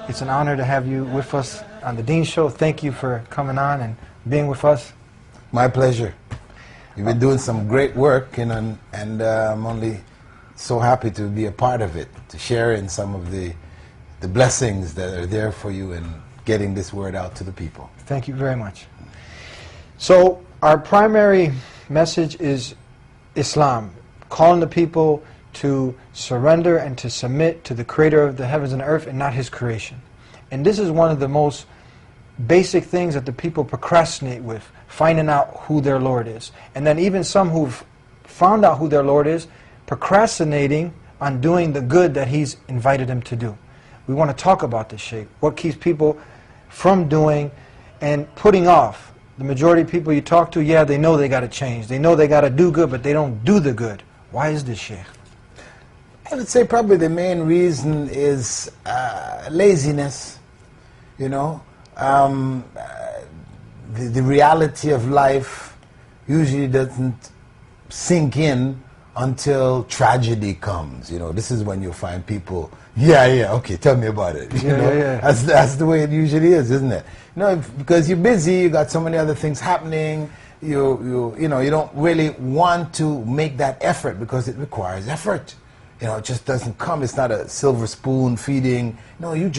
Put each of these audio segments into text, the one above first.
It's an honor to have you with us on the Dean Show. Thank you for coming on and being with us. My pleasure. You've been doing some great work, and I'm only so happy to be a part of it, to share in some of the blessings that are there for you in getting this word out to the people. Thank you very much. So our primary message is Islam, calling the people to surrender and to submit to the creator of the heavens and earth and not his creation. And this is one of the most basic things that the people procrastinate with, finding out who their Lord is. And then even some who've found out who their Lord is, procrastinating on doing the good that he's invited them to do. We want to talk about this, Sheikh. What keeps people from doing and putting off? The majority of people you talk to, yeah, they know they got to change. They know they got to do good, but they don't do the good. Why is this, Sheikh? I would say probably the main reason is laziness, you know. The reality of life usually doesn't sink in until tragedy comes. You know, this is when you'll find people, okay, tell me about it. You know? That's the way it usually is, isn't it? You know, because you're busy, you got so many other things happening, you don't really want to make that effort because it requires effort. You know, it just doesn't come. It's not a silver spoon feeding. No, you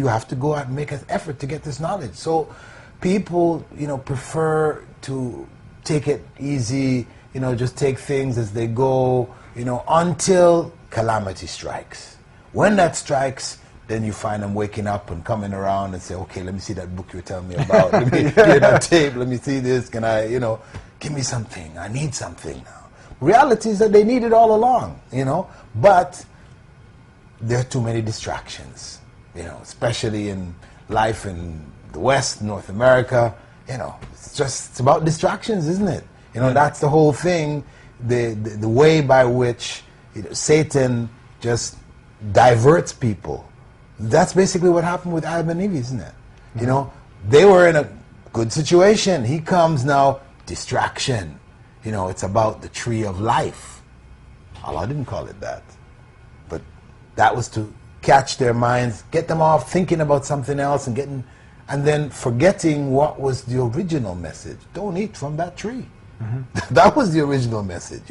have to go out and make an effort to get this knowledge. So people, prefer to take it easy, just take things as they go, until calamity strikes. When that strikes, then you find them waking up and coming around and say, okay, let me see that book you're telling me about. Let me get that tape. Let me see this. Can I, give me something. I need something now. Reality is that they need it all along, but there are too many distractions, especially in life in the West, North America, it's about distractions, isn't it? That's the whole thing, the way by which Satan just diverts people. That's basically what happened with Adam and Eve, isn't it? They were in a good situation. He comes now, distraction. It's about the tree of life. Allah didn't call it that. But that was to catch their minds, get them off thinking about something else and then forgetting what was the original message. Don't eat from that tree. Mm-hmm. That was the original message,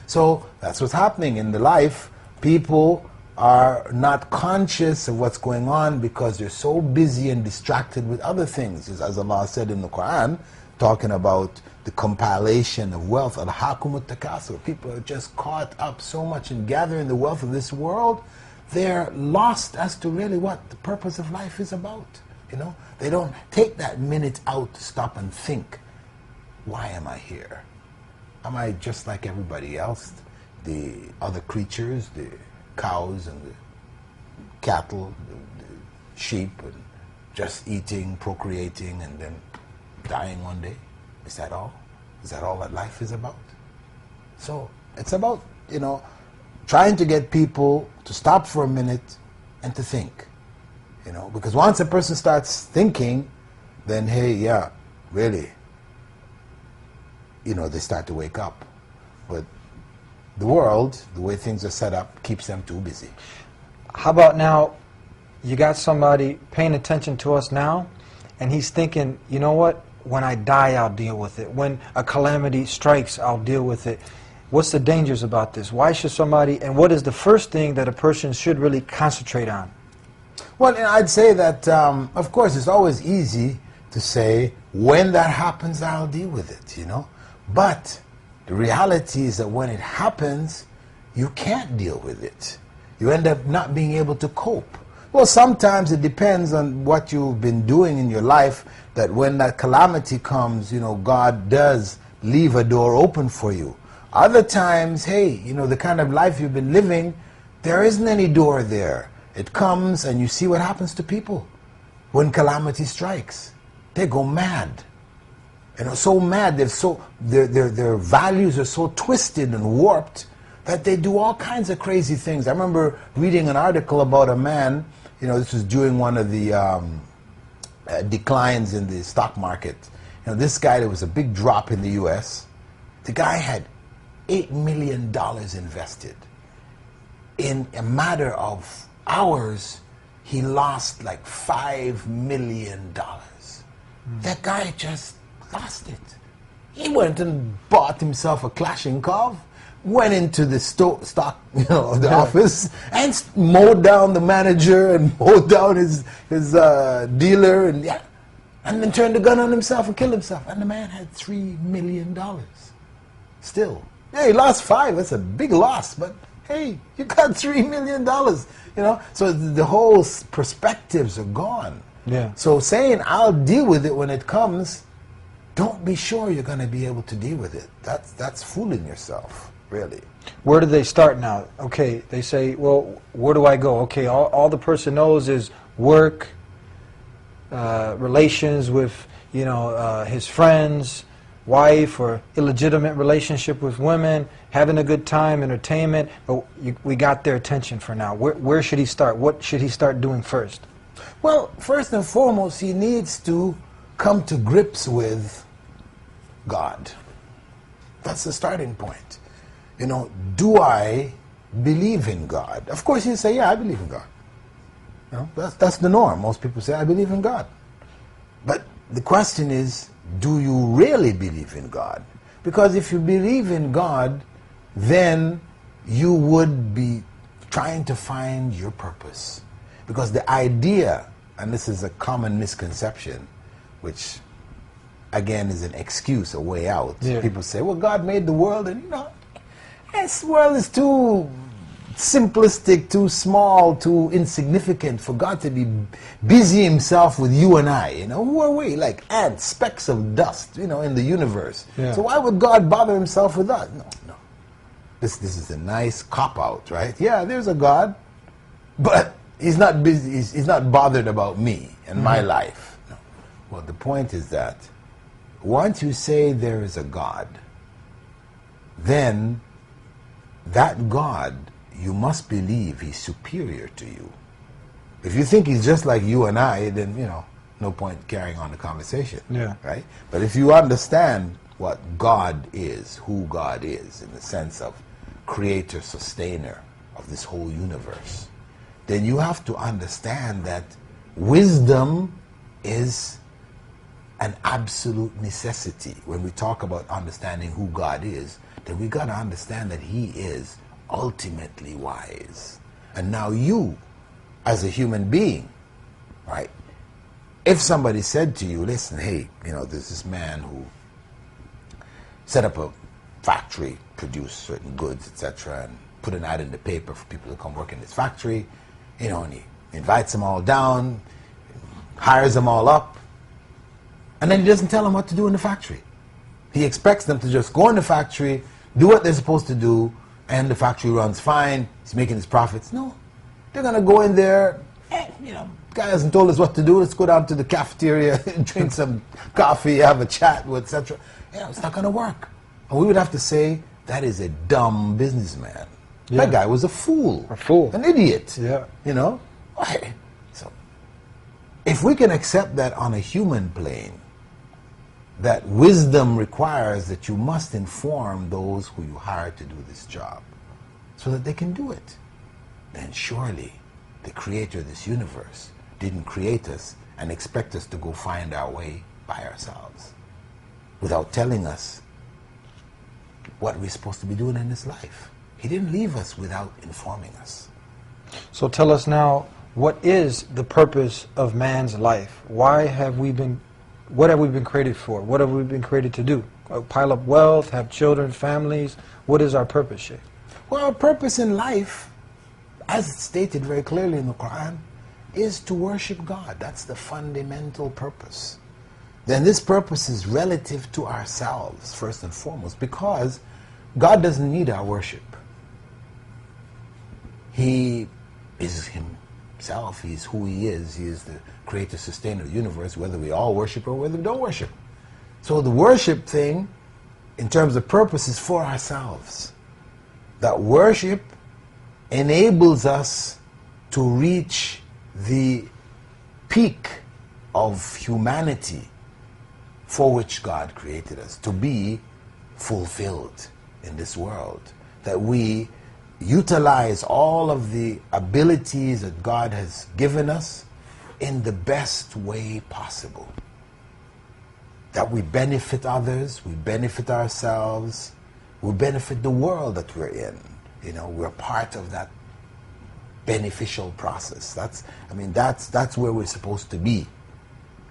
So that's what's happening in the life. People are not conscious of what's going on because they're so busy and distracted with other things. As Allah said in the Quran, talking about the compilation of wealth, al-hakumut takasur. People are just caught up so much in gathering the wealth of this world, they're lost as to really what the purpose of life is about. They don't take that minute out to stop and think, why am I here? Am I just like everybody else? The other creatures, the cows and the cattle, the sheep, and just eating, procreating, and then dying one day? Is that all? Is that all that life is about? So it's about, trying to get people to stop for a minute and to think. Because once a person starts thinking, then hey, yeah, really, they start to wake up. But the world, the way things are set up, keeps them too busy. How about now, you got somebody paying attention to us now, and he's thinking, you know what? When I die, I'll deal with it. When a calamity strikes, I'll deal with it. What's the dangers about this? Why should somebody, and what is the first thing that a person should really concentrate on? Well, I'd say that, of course, it's always easy to say, when that happens, I'll deal with it, But the reality is that when it happens, you can't deal with it. You end up not being able to cope. Well, sometimes it depends on what you've been doing in your life, that when that calamity comes, God does leave a door open for you. Other times, hey, the kind of life you've been living, there isn't any door there. It comes and you see what happens to people when calamity strikes. They go mad. So mad, their values are so twisted and warped that they do all kinds of crazy things. I remember reading an article about a man, this was during one of the declines in the stock market. This guy, there was a big drop in the US. The guy had $8 million invested. In a matter of hours, he lost like $5 million. That guy just lost it. He went and bought himself a Kalashnikov, went into the stock, the office, and mowed down the manager and mowed down his dealer, and then turned the gun on himself and killed himself. And the man had $3 million. Still, yeah, he lost 5. That's a big loss, but hey, you got $3 million. So the whole perspectives are gone. Yeah. So saying I'll deal with it when it comes, don't be sure you're going to be able to deal with it. That's fooling yourself, really. Where do they start now? Okay, they say, well, where do I go? Okay, all the person knows is work, relations with, his friends, wife, or illegitimate relationship with women, having a good time, entertainment. But we got their attention for now. Where should he start? What should he start doing first? Well, first and foremost, he needs to come to grips with God. That's the starting point. Do I believe in God? Of course, you say, yeah, I believe in God. That's the norm. Most people say, I believe in God. But the question is, do you really believe in God? Because if you believe in God, then you would be trying to find your purpose. Because the idea, and this is a common misconception, which again is an excuse, a way out. Yeah. People say, well, God made the world, and this world is too simplistic, too small, too insignificant for God to be busy himself with you and I. Who are we? Like ants, specks of dust, in the universe. Yeah. So why would God bother himself with us? No. This is a nice cop-out, right? Yeah, there's a God, but he's not busy. He's not bothered about me and my life. No. Well, the point is that once you say there is a God, then that God, you must believe he's superior to you. If you think he's just like you and I, then, no point carrying on the conversation. Yeah. Right? But if you understand what God is, who God is, in the sense of creator, sustainer of this whole universe, then you have to understand that wisdom is an absolute necessity. When we talk about understanding who God is, then we got to understand that he is ultimately wise. And now you, as a human being, right, if somebody said to you, listen, hey, there's this man who set up a factory, produce certain goods, etc., and put an ad in the paper for people to come work in this factory, and he invites them all down, hires them all up, and then he doesn't tell them what to do in the factory. He expects them to just go in the factory, do what they're supposed to do, and the factory runs fine, he's making his profits. No, they're going to go in there, guy hasn't told us what to do, let's go down to the cafeteria, drink some coffee, have a chat, etc. It's not going to work. And we would have to say, that is a dumb businessman. Yeah. That guy was a fool. A fool. An idiot. Yeah. So, if we can accept that on a human plane, that wisdom requires that you must inform those who you hire to do this job so that they can do it, then surely the creator of this universe didn't create us and expect us to go find our way by ourselves without telling us what we're supposed to be doing in this life. He didn't leave us without informing us. So tell us now, what is the purpose of man's life? What have we been created for? What have we been created to do? Pile up wealth, have children, families? What is our purpose, Sheikh? Well, our purpose in life, as it's stated very clearly in the Quran, is to worship God. That's the fundamental purpose. Then this purpose is relative to ourselves, first and foremost, because God doesn't need our worship. He is himself. He's who he is. He is the creator, sustainer of the universe, whether we all worship or whether we don't worship. So the worship thing, in terms of purpose, is for ourselves. That worship enables us to reach the peak of humanity for which God created us, to be fulfilled in this world. That we utilize all of the abilities that God has given us in the best way possible. That we benefit others, we benefit ourselves, we benefit the world that we're in. You know, we're part of that beneficial process. That's where we're supposed to be.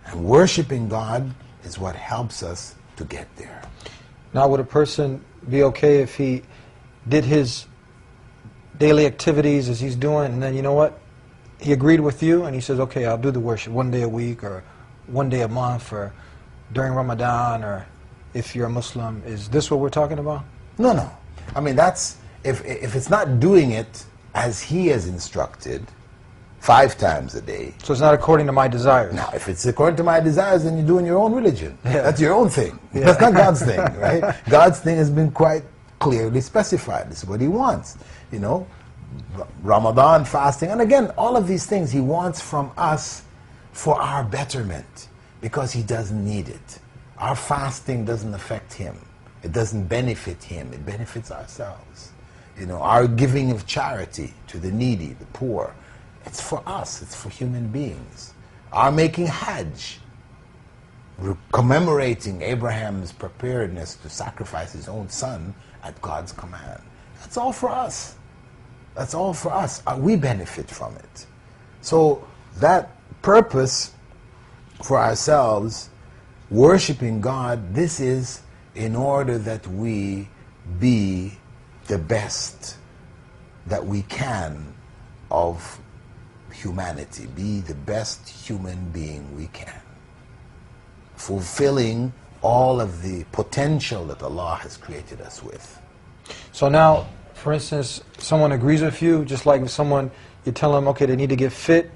And worshiping God is what helps us to get there. Now, would a person be okay if he did his daily activities as he's doing, and then, you know what, he agreed with you and he says, okay, I'll do the worship one day a week or one day a month or during Ramadan, or if you're a Muslim? Is this what we're talking about? No. I mean, that's, if it's not doing it as he has instructed 5 times a day. So it's not according to my desires. Now, if it's according to my desires, then you're doing your own religion. Yeah. That's your own thing. Yeah. That's not God's thing, right? God's thing has been quite clearly specified. This is what he wants. You know, Ramadan, fasting, and again, all of these things he wants from us for our betterment, because he doesn't need it. Our fasting doesn't affect him. It doesn't benefit him. It benefits ourselves. You know, our giving of charity to the needy, the poor, it's for us. It's for human beings. Our making Hajj, commemorating Abraham's preparedness to sacrifice his own son at God's command. That's all for us. That's all for us. We benefit from it. So that purpose for ourselves, worshiping God, this is in order that we be the best that we can of humanity, be the best human being we can, fulfilling all of the potential that Allah has created us with. So now, for instance, someone agrees with you, just like if someone, you tell them, okay, they need to get fit,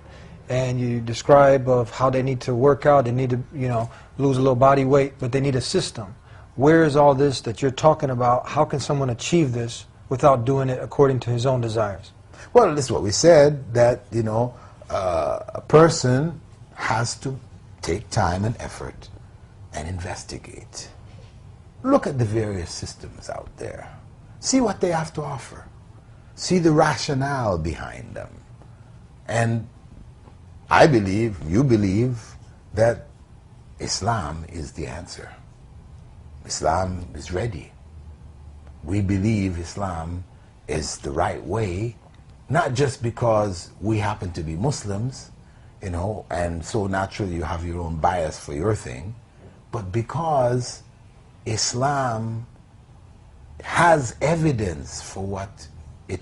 and you describe of how they need to work out, they need to, you know, lose a little body weight, but they need a system. Where is all this that you're talking about? How can someone achieve this without doing it according to his own desires? Well, this is what we said, that, you know, a person has to take time and effort and investigate. Look at the various systems out there. See what they have to offer. See the rationale behind them. And I believe, you believe, that Islam is the answer. Islam is ready. We believe Islam is the right way, not just because we happen to be Muslims, you know, and so naturally you have your own bias for your thing, but because Islam has evidence for what it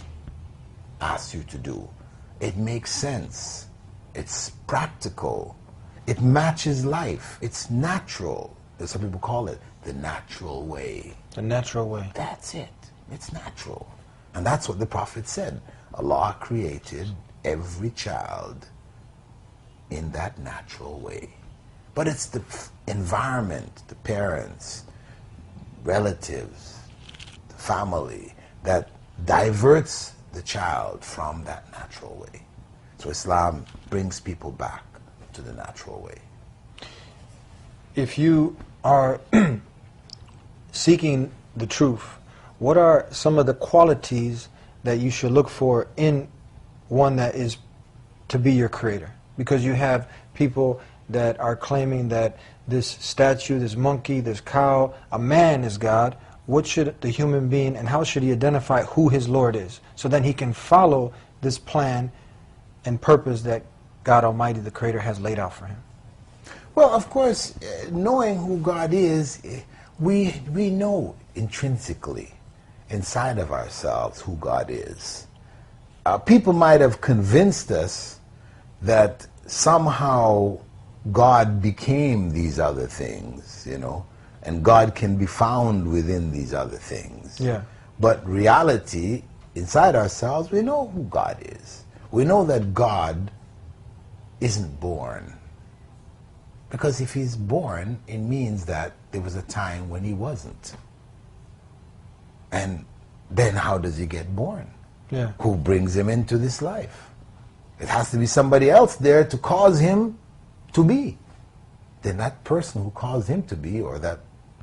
asks you to do. It makes sense. It's practical. It matches life. It's natural. As some people call it, the natural way. The natural way. That's it. It's natural. And that's what the Prophet said. Allah created every child in that natural way. But it's the environment, the parents, relatives, the family, that diverts the child from that natural way. So Islam brings people back to the natural way. If you are seeking the truth, what are some of the qualities that you should look for in one that is to be your creator? Because you have people that are claiming that this statue, this monkey, this cow, a man is God. What should the human being, and how should he identify who his Lord is? So then he can follow this plan and purpose that God Almighty, the Creator, has laid out for him. Well, of course, knowing who God is, we know intrinsically inside of ourselves who God is. People might have convinced us that somehow God became these other things, you know, and God can be found within these other things. Yeah. But reality, inside ourselves, we know who God is. We know that God isn't born. Because if he's born, it means that there was a time when he wasn't. And then how does he get born? Yeah. Who brings him into this life? It has to be somebody else there to cause him to be. Then that person who caused him to be, or that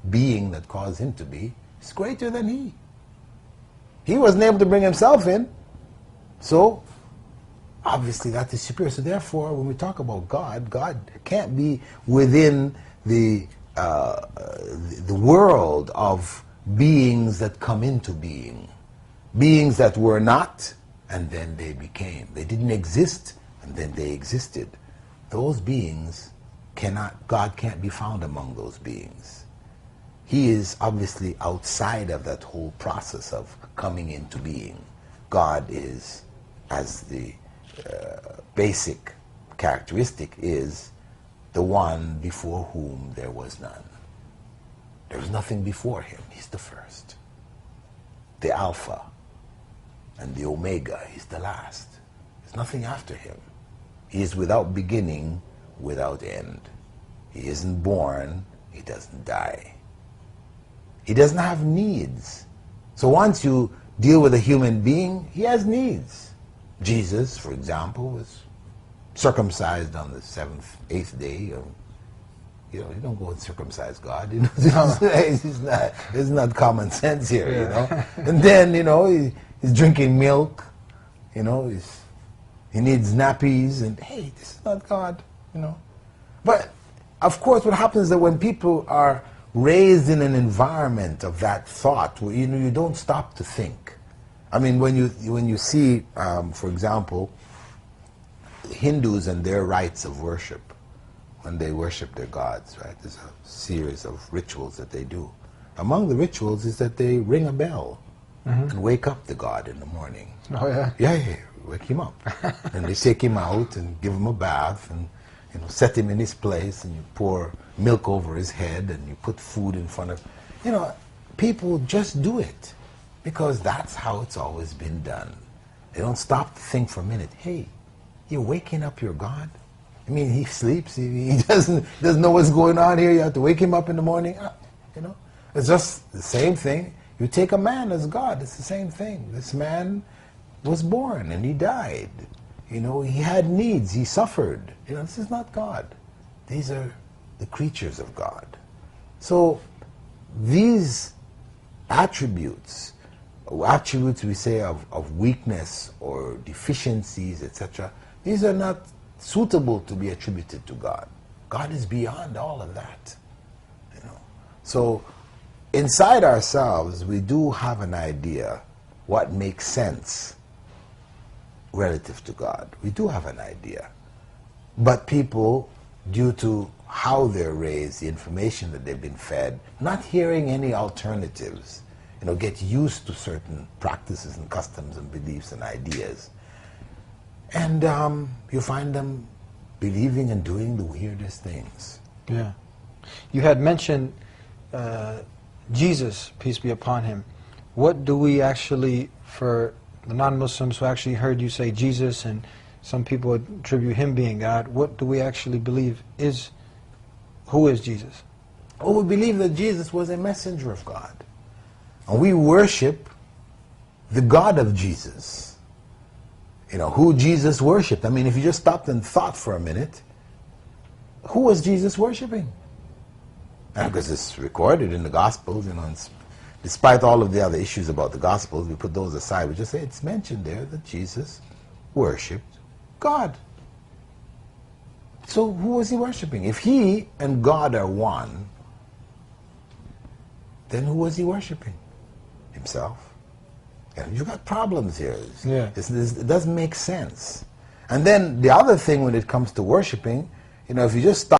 being that caused him to be, is greater than he. He wasn't able to bring himself in. So, obviously that is superior. So therefore, when we talk about God, God can't be within the world of beings that come into being. Beings that were not, and then they became. They didn't exist, and then they existed. Those beings God can't be found among those beings. He is obviously outside of that whole process of coming into being. God is, as the basic characteristic, is the one before whom there was none. There was nothing before him. He's the first. The Alpha and the Omega. He's the last. There's nothing after him. He is without beginning, without end. He isn't born. He doesn't die. He doesn't have needs. So once you deal with a human being, he has needs. Jesus, for example, was circumcised on the eighth day. You don't go and circumcise God. It's not common sense here, Yeah. And then, he's drinking milk. He needs nappies, and hey, this is not God, But of course, what happens is that when people are raised in an environment of that thought, where you don't stop to think. I mean, when you see, for example, Hindus and their rites of worship, when they worship their gods, right? There's a series of rituals that they do. Among the rituals is that they ring a bell and wake up the god in the morning. Oh, yeah? Yeah, wake him up. And they take him out and give him a bath and set him in his place, and you pour milk over his head and you put food in front of people just do it because that's how it's always been done. They don't stop to think for a minute. Hey, you're waking up your God? I mean, he sleeps. He doesn't know what's going on here. You have to wake him up in the morning. It's just the same thing. You take a man as God. It's the same thing. This man was born and he died. He had needs. He suffered. This is not God. These are the creatures of God. So these attributes we say of weakness or deficiencies, etc., these are not suitable to be attributed to God. God is beyond all of that. So inside ourselves, we do have an idea what makes sense relative to God. We do have an idea. But people, due to how they're raised, the information that they've been fed, not hearing any alternatives, get used to certain practices and customs and beliefs and ideas. And you find them believing and doing the weirdest things. Yeah. You had mentioned Jesus, peace be upon him. What do we actually, for the non-Muslims who actually heard you say Jesus, and some people attribute him being God, what do we actually believe who is Jesus? Well, we believe that Jesus was a messenger of God. And we worship the God of Jesus. Who Jesus worshipped. I mean, if you just stopped and thought for a minute, who was Jesus worshiping? Because it's recorded in the Gospels, despite all of the other issues about the Gospels, we put those aside. We just say it's mentioned there that Jesus worshipped God. So who was he worshiping? If he and God are one, then who was he worshiping? Himself. And you've got problems here. Yeah. It doesn't make sense. And then the other thing when it comes to worshiping, if you just stop